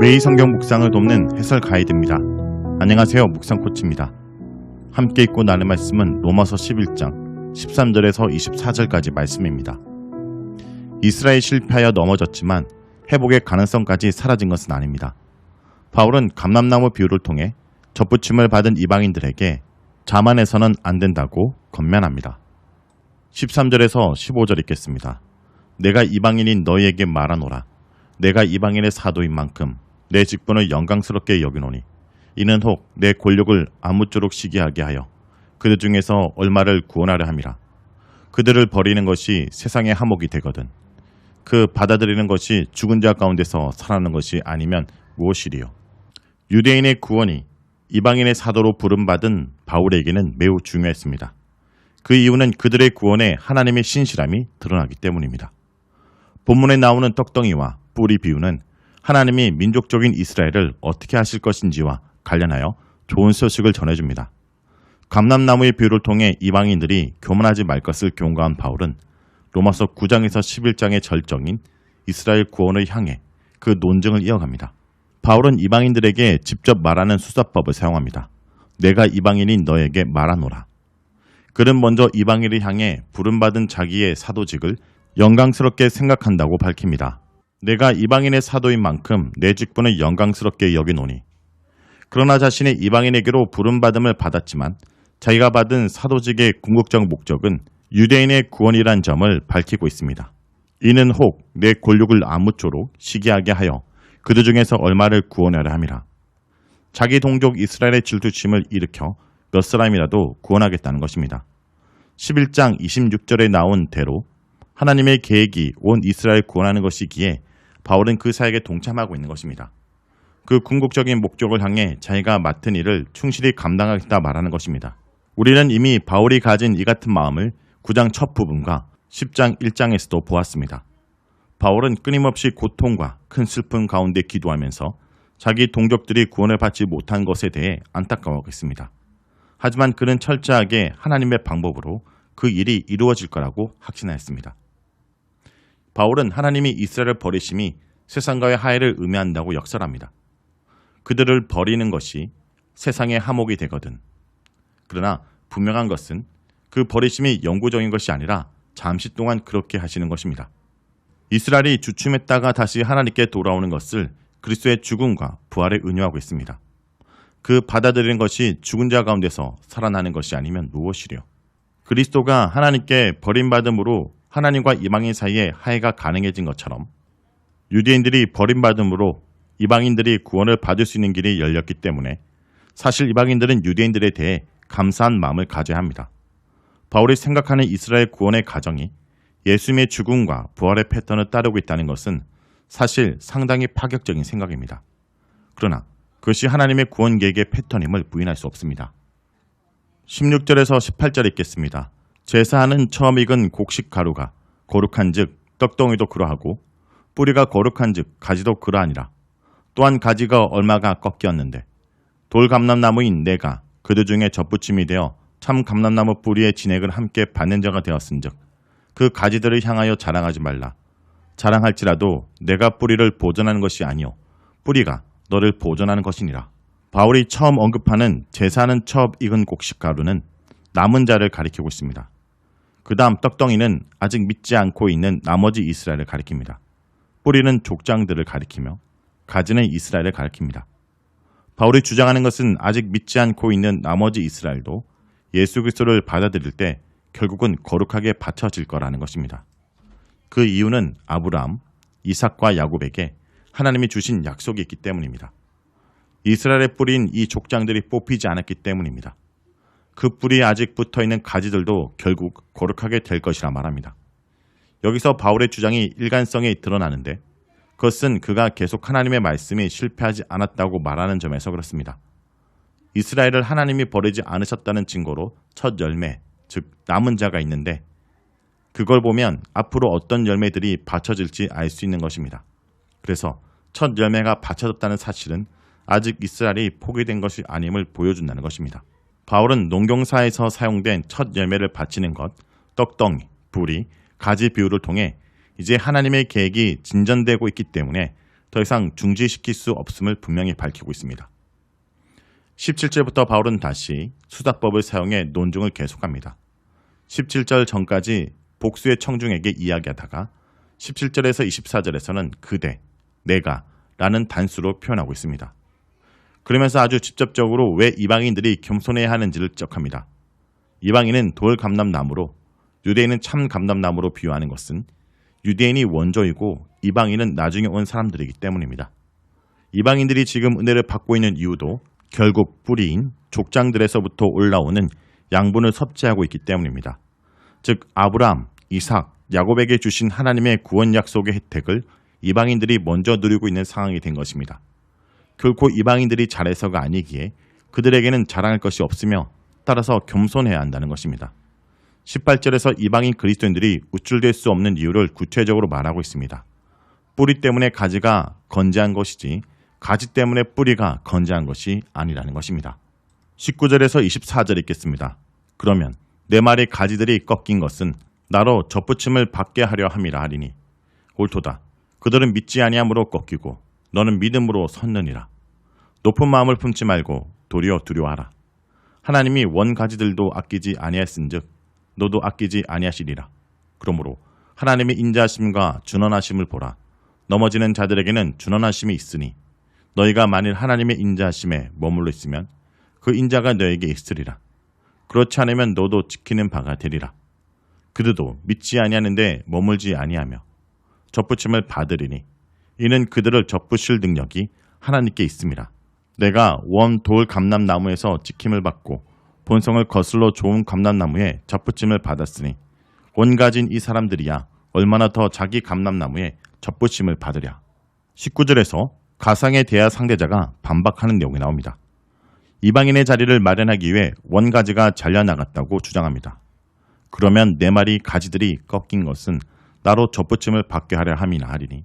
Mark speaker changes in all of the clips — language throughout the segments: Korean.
Speaker 1: 매일 성경 묵상을 돕는 해설 가이드입니다. 안녕하세요. 묵상 코치입니다. 함께 읽고 나눌 말씀은 로마서 11장 13절에서 24절까지 말씀입니다. 이스라엘이 실패하여 넘어졌지만 회복의 가능성까지 사라진 것은 아닙니다. 바울은 감람나무 비유를 통해 접붙임을 받은 이방인들에게 자만해서는 안 된다고 권면합니다. 13절에서 15절 읽겠습니다. 내가 이방인인 너희에게 말하노라. 내가 이방인의 사도인 만큼 내 직분을 영광스럽게 여기노니 이는 혹 내 권력을 아무쪼록 시기하게 하여 그들 중에서 얼마를 구원하려 함이라. 그들을 버리는 것이 세상의 화목이 되거든 그 받아들이는 것이 죽은 자 가운데서 살아나는 것이 아니면 무엇이리요. 유대인의 구원이 이방인의 사도로 부름받은 바울에게는 매우 중요했습니다. 그 이유는 그들의 구원에 하나님의 신실함이 드러나기 때문입니다. 본문에 나오는 떡덩이와 뿌리 비유는 하나님이 민족적인 이스라엘을 어떻게 하실 것인지와 관련하여 좋은 소식을 전해줍니다. 감람나무의 비유를 통해 이방인들이 교만하지 말 것을 경고한 바울은 로마서 9장에서 11장의 절정인 이스라엘 구원을 향해 그 논증을 이어갑니다. 바울은 이방인들에게 직접 말하는 수사법을 사용합니다. 내가 이방인인 너에게 말하노라. 그는 먼저 이방인을 향해 부름받은 자기의 사도직을 영광스럽게 생각한다고 밝힙니다. 내가 이방인의 사도인 만큼 내 직분을 영광스럽게 여기노니. 그러나 자신의 이방인에게로 부름받음을 받았지만 자기가 받은 사도직의 궁극적 목적은 유대인의 구원이란 점을 밝히고 있습니다. 이는 혹 내 권력을 아무쪼록 시기하게 하여 그들 중에서 얼마를 구원하려 함이라. 자기 동족 이스라엘의 질투심을 일으켜 몇 사람이라도 구원하겠다는 것입니다. 11장 26절에 나온 대로 하나님의 계획이 온 이스라엘 구원하는 것이기에 바울은 그 사역에 동참하고 있는 것입니다. 그 궁극적인 목적을 향해 자기가 맡은 일을 충실히 감당하겠다 말하는 것입니다. 우리는 이미 바울이 가진 이 같은 마음을 9장 첫 부분과 10장 1장에서도 보았습니다. 바울은 끊임없이 고통과 큰 슬픔 가운데 기도하면서 자기 동족들이 구원을 받지 못한 것에 대해 안타까워하고 있습니다. 하지만 그는 철저하게 하나님의 방법으로 그 일이 이루어질 거라고 확신하였습니다. 바울은 하나님이 이스라엘을 버리심이 세상과의 화해를 의미한다고 역설합니다. 그들을 버리는 것이 세상의 화목이 되거든. 그러나 분명한 것은 그 버리심이 영구적인 것이 아니라 잠시 동안 그렇게 하시는 것입니다. 이스라엘이 주춤했다가 다시 하나님께 돌아오는 것을 그리스도의 죽음과 부활에 은유하고 있습니다. 그 받아들이는 것이 죽은 자 가운데서 살아나는 것이 아니면 무엇이려. 그리스도가 하나님께 버림받음으로 하나님과 이방인 사이에 화해가 가능해진 것처럼 유대인들이 버림받음으로 이방인들이 구원을 받을 수 있는 길이 열렸기 때문에 사실 이방인들은 유대인들에 대해 감사한 마음을 가져야 합니다. 바울이 생각하는 이스라엘 구원의 과정이 예수님의 죽음과 부활의 패턴을 따르고 있다는 것은 사실 상당히 파격적인 생각입니다. 그러나 그것이 하나님의 구원 계획의 패턴임을 부인할 수 없습니다. 16절에서 18절 읽겠습니다. 제사하는 처음 익은 곡식 가루가 거룩한즉 떡덩이도 그러하고 뿌리가 거룩한즉 가지도 그러하니라. 또한 가지가 얼마가 꺾였는데 돌감람나무인 내가 그들 중에 접붙임이 되어 참 감람나무 뿌리의 진액을 함께 받는 자가 되었은즉 그 가지들을 향하여 자랑하지 말라. 자랑할지라도 내가 뿌리를 보존하는 것이 아니요 뿌리가 너를 보존하는 것이니라. 바울이 처음 언급하는 제사하는 처음 익은 곡식 가루는 남은 자를 가리키고 있습니다. 그 다음 떡덩이는 아직 믿지 않고 있는 나머지 이스라엘을 가리킵니다. 뿌리는 족장들을 가리키며 가지는 이스라엘을 가리킵니다. 바울이 주장하는 것은 아직 믿지 않고 있는 나머지 이스라엘도 예수 그리스도를 받아들일 때 결국은 거룩하게 바쳐질 거라는 것입니다. 그 이유는 아브라함, 이삭과 야곱에게 하나님이 주신 약속이 있기 때문입니다. 이스라엘의 뿌리인 이 족장들이 뽑히지 않았기 때문입니다. 그 뿌리에 아직 붙어있는 가지들도 결국 거룩하게 될 것이라 말합니다. 여기서 바울의 주장이 일관성이 드러나는데 그것은 그가 계속 하나님의 말씀이 실패하지 않았다고 말하는 점에서 그렇습니다. 이스라엘을 하나님이 버리지 않으셨다는 증거로 첫 열매, 즉 남은 자가 있는데 그걸 보면 앞으로 어떤 열매들이 받쳐질지 알 수 있는 것입니다. 그래서 첫 열매가 받쳐졌다는 사실은 아직 이스라엘이 포기된 것이 아님을 보여준다는 것입니다. 바울은 농경사에서 사용된 첫 열매를 바치는 것, 떡덩이, 뿌리, 가지 비유를 통해 이제 하나님의 계획이 진전되고 있기 때문에 더 이상 중지시킬 수 없음을 분명히 밝히고 있습니다. 17절부터 바울은 다시 수작법을 사용해 논증을 계속합니다. 17절 전까지 복수의 청중에게 이야기하다가 17절에서 24절에서는 그대, 내가 라는 단수로 표현하고 있습니다. 그러면서 아주 직접적으로 왜 이방인들이 겸손해야 하는지를 지적합니다. 이방인은 돌 감람나무로, 유대인은 참 감람나무로 비유하는 것은 유대인이 원조이고 이방인은 나중에 온 사람들이기 때문입니다. 이방인들이 지금 은혜를 받고 있는 이유도 결국 뿌리인 족장들에서부터 올라오는 양분을 섭취하고 있기 때문입니다. 즉 아브라함, 이삭, 야곱에게 주신 하나님의 구원 약속의 혜택을 이방인들이 먼저 누리고 있는 상황이 된 것입니다. 결코 이방인들이 잘해서가 아니기에 그들에게는 자랑할 것이 없으며 따라서 겸손해야 한다는 것입니다. 18절에서 이방인 그리스도인들이 우쭐될 수 없는 이유를 구체적으로 말하고 있습니다. 뿌리 때문에 가지가 건재한 것이지 가지 때문에 뿌리가 건재한 것이 아니라는 것입니다. 19절에서 24절 읽겠습니다. 그러면 내 말의 가지들이 꺾인 것은 나로 접붙임을 받게 하려 함이라 하리니 옳도다. 그들은 믿지 아니함으로 꺾이고 너는 믿음으로 섰느니라. 높은 마음을 품지 말고 도리어 두려워하라. 하나님이 원가지들도 아끼지 아니하였은즉 너도 아끼지 아니하시리라. 그러므로 하나님의 인자하심과 준원하심을 보라. 넘어지는 자들에게는 준원하심이 있으니 너희가 만일 하나님의 인자하심에 머물러 있으면 그 인자가 너에게 있으리라. 그렇지 않으면 너도 지키는 바가 되리라. 그들도 믿지 아니하는데 머물지 아니하며 접붙임을 받으리니 이는 그들을 접붙일 능력이 하나님께 있음이라. 내가 원 돌 감람나무에서 지킴을 받고 본성을 거슬러 좋은 감람나무에 접붙임을 받았으니 원가진 이 사람들이야 얼마나 더 자기 감람나무에 접붙임을 받으랴. 19절에서 가상의 대하 상대자가 반박하는 내용이 나옵니다. 이방인의 자리를 마련하기 위해 원가지가 잘려나갔다고 주장합니다. 그러면 내 말이 가지들이 꺾인 것은 나로 접붙임을 받게 하려 함이나 하리니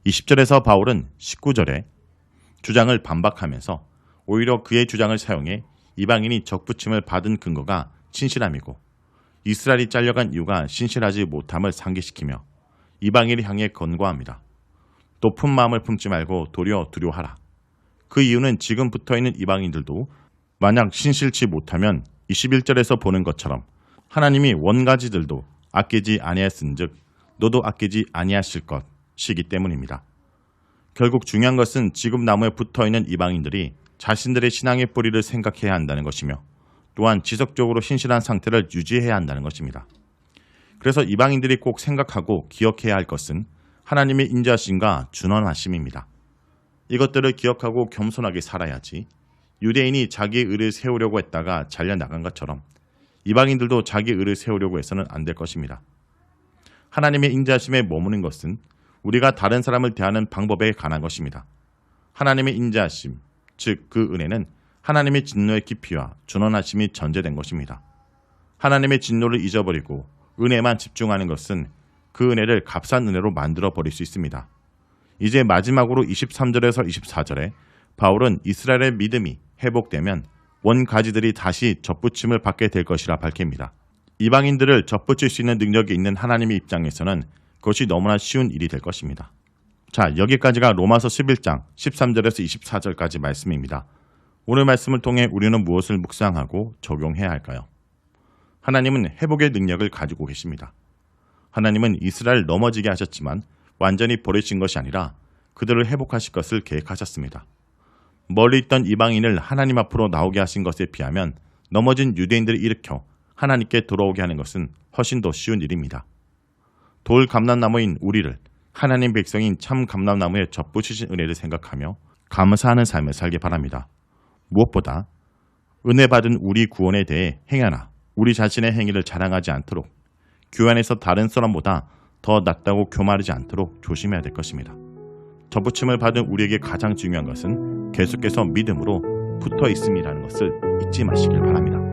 Speaker 1: 20절에서 바울은 19절에 주장을 반박하면서 오히려 그의 주장을 사용해 이방인이 접붙임을 받은 근거가 신실함이고 이스라엘이 잘려간 이유가 신실하지 못함을 상기시키며 이방인을 향해 권고합니다. 높은 마음을 품지 말고 도리어 두려워하라. 그 이유는 지금 붙어있는 이방인들도 만약 신실치 못하면 21절에서 보는 것처럼 하나님이 원가지들도 아끼지 아니하였은즉 너도 아끼지 아니하실 것이기 때문입니다. 결국 중요한 것은 지금 나무에 붙어있는 이방인들이 자신들의 신앙의 뿌리를 생각해야 한다는 것이며 또한 지속적으로 신실한 상태를 유지해야 한다는 것입니다. 그래서 이방인들이 꼭 생각하고 기억해야 할 것은 하나님의 인자하심과 준원하심입니다. 이것들을 기억하고 겸손하게 살아야지 유대인이 자기의 의를 세우려고 했다가 잘려나간 것처럼 이방인들도 자기의 의를 세우려고 해서는 안 될 것입니다. 하나님의 인자하심에 머무는 것은 우리가 다른 사람을 대하는 방법에 관한 것입니다. 하나님의 인자하심, 즉 그 은혜는 하나님의 진노의 깊이와 준원하심이 전제된 것입니다. 하나님의 진노를 잊어버리고 은혜만 집중하는 것은 그 은혜를 값싼 은혜로 만들어 버릴 수 있습니다. 이제 마지막으로 23절에서 24절에 바울은 이스라엘의 믿음이 회복되면 원가지들이 다시 접붙임을 받게 될 것이라 밝힙니다. 이방인들을 접붙일 수 있는 능력이 있는 하나님의 입장에서는 그것이 너무나 쉬운 일이 될 것입니다. 자, 여기까지가 로마서 11장 13절에서 24절까지 말씀입니다. 오늘 말씀을 통해 우리는 무엇을 묵상하고 적용해야 할까요? 하나님은 회복의 능력을 가지고 계십니다. 하나님은 이스라엘 넘어지게 하셨지만 완전히 버리신 것이 아니라 그들을 회복하실 것을 계획하셨습니다. 멀리 있던 이방인을 하나님 앞으로 나오게 하신 것에 비하면 넘어진 유대인들을 일으켜 하나님께 돌아오게 하는 것은 훨씬 더 쉬운 일입니다. 돌 감람나무인 우리를 하나님 백성인 참 감람나무에 접붙이신 은혜를 생각하며 감사하는 삶을 살기 바랍니다. 무엇보다 은혜 받은 우리 구원에 대해 행하나 우리 자신의 행위를 자랑하지 않도록 교회 안에서 다른 사람보다 더 낫다고 교만하지 않도록 조심해야 될 것입니다. 접붙임을 받은 우리에게 가장 중요한 것은 계속해서 믿음으로 붙어 있음이라는 것을 잊지 마시길 바랍니다.